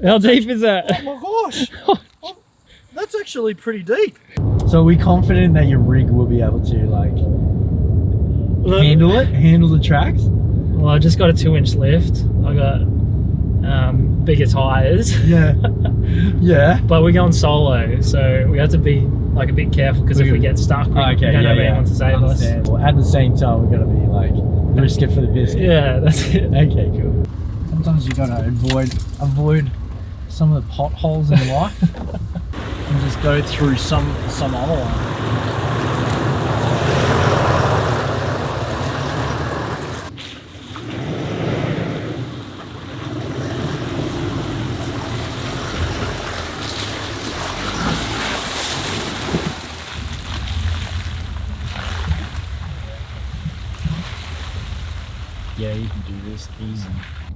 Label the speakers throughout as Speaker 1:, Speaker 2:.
Speaker 1: How deep is that?
Speaker 2: Oh my gosh. That's actually pretty deep. So are we confident that your rig will be able to like handle the tracks?
Speaker 1: Well, I just got a 2-inch lift. I got bigger tires.
Speaker 2: Yeah. Yeah.
Speaker 1: But we're going solo, so we have to be like a bit careful because if we get stuck, we don't have anyone to save us.
Speaker 2: At the same time, we're gonna be like risk it for the biscuit.
Speaker 1: Yeah, that's it.
Speaker 2: Okay, cool. Sometimes you gotta avoid some of the potholes in life and just go through some other one. Yeah, you can do this easy.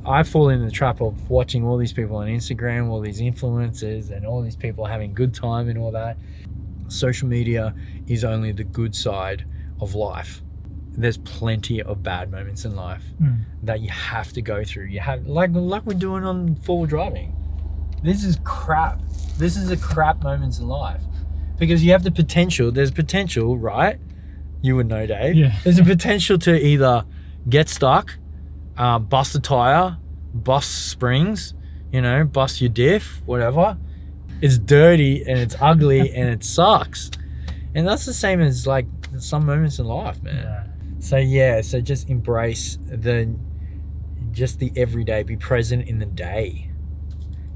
Speaker 2: I fall in the trap of watching all these people on Instagram, all these influencers and all these people having good time and all that. Social media is only the good side of life. There's plenty of bad moments in life that you have to go through. You have like we're doing on forward driving. This is crap. This is a crap moments in life because you have the potential. There's potential, right? You would know, Dave.
Speaker 1: Yeah.
Speaker 2: There's a potential to either get stuck, bust a tire, bust springs, you know, bust your diff, whatever. It's dirty and it's ugly and it sucks. And that's the same as like some moments in life, man. Yeah. So just embrace the everyday. Be present in the day.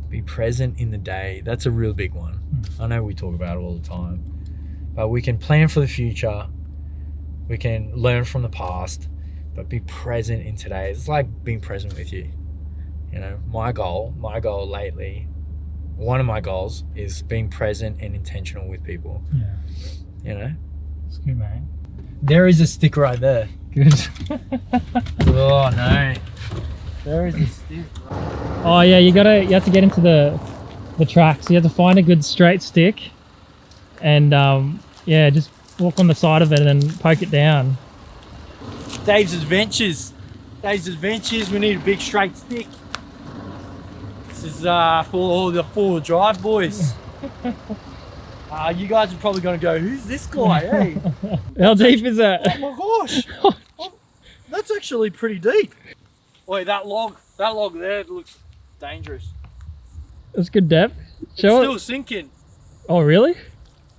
Speaker 2: Be present in the day. That's a real big one. I know we talk about it all the time, but we can plan for the future. We can learn from the past. But be present in today. It's like being present with you. You know, my goal lately, one of my goals is being present and intentional with people. Yeah. You know?
Speaker 1: It's good, mate.
Speaker 2: There is a stick right there.
Speaker 1: Good.
Speaker 2: Oh no. There is a stick.
Speaker 1: Oh yeah, you have to get into the track. So you have to find a good straight stick and yeah, just walk on the side of it and then poke it down.
Speaker 2: Dave's Adventures. We need a big straight stick. This is for all the four-wheel drive boys. You guys are probably going to go, who's this guy, hey?
Speaker 1: How deep is that?
Speaker 2: Oh my gosh. That's actually pretty deep. Wait, that log there looks dangerous.
Speaker 1: That's good depth.
Speaker 2: It's still sinking.
Speaker 1: Oh, really?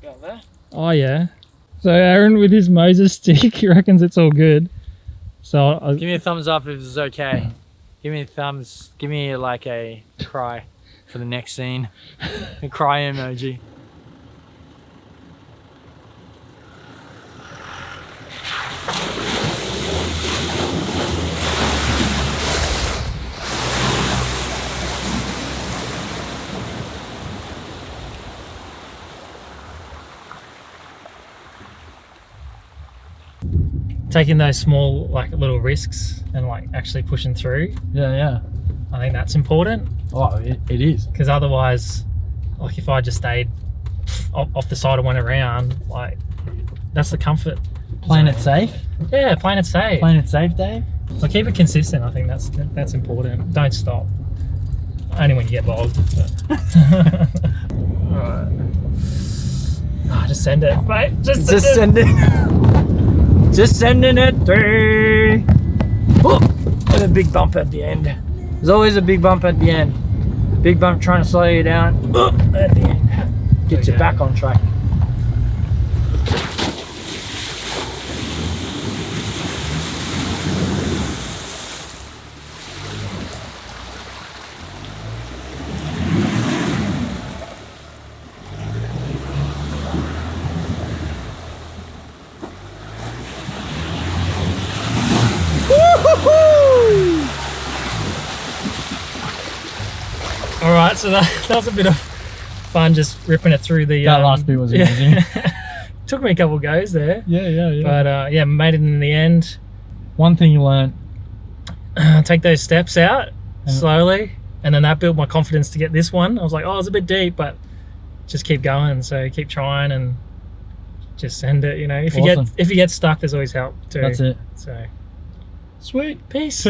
Speaker 2: Got there.
Speaker 1: Oh, yeah. So Aaron with his Moses stick, he reckons it's all good. So
Speaker 2: give me a thumbs up if it's okay. Give me a thumbs. Give me like a cry for the next scene. A cry emoji.
Speaker 1: Taking those small like little risks and like actually pushing through.
Speaker 2: Yeah.
Speaker 1: I think that's important.
Speaker 2: Oh, it is.
Speaker 1: Because otherwise, like if I just stayed off the side and went around, like that's the comfort.
Speaker 2: Playing it safe?
Speaker 1: Yeah, playing it safe.
Speaker 2: Playing it safe, Dave?
Speaker 1: So keep it consistent. I think that's important. Don't stop. Only when you get bogged. Alright. Just send it, mate. Just
Speaker 2: send it. Just sending it through. Oh, and a big bump at the end. There's always a big bump at the end. Big bump trying to slow you down. At the end. Get you back on track.
Speaker 1: Alright, so that was a bit of fun just ripping it through the...
Speaker 2: That last bit was amazing.
Speaker 1: Took me a couple goes there.
Speaker 2: Yeah.
Speaker 1: But yeah, made it in the end.
Speaker 2: One thing you learned.
Speaker 1: Take those steps out slowly. And then that built my confidence to get this one. I was like, oh, it's a bit deep, but just keep going. So keep trying and just send it, you know. If you get stuck, there's always help too.
Speaker 2: That's it.
Speaker 1: So
Speaker 2: sweet.
Speaker 1: Peace.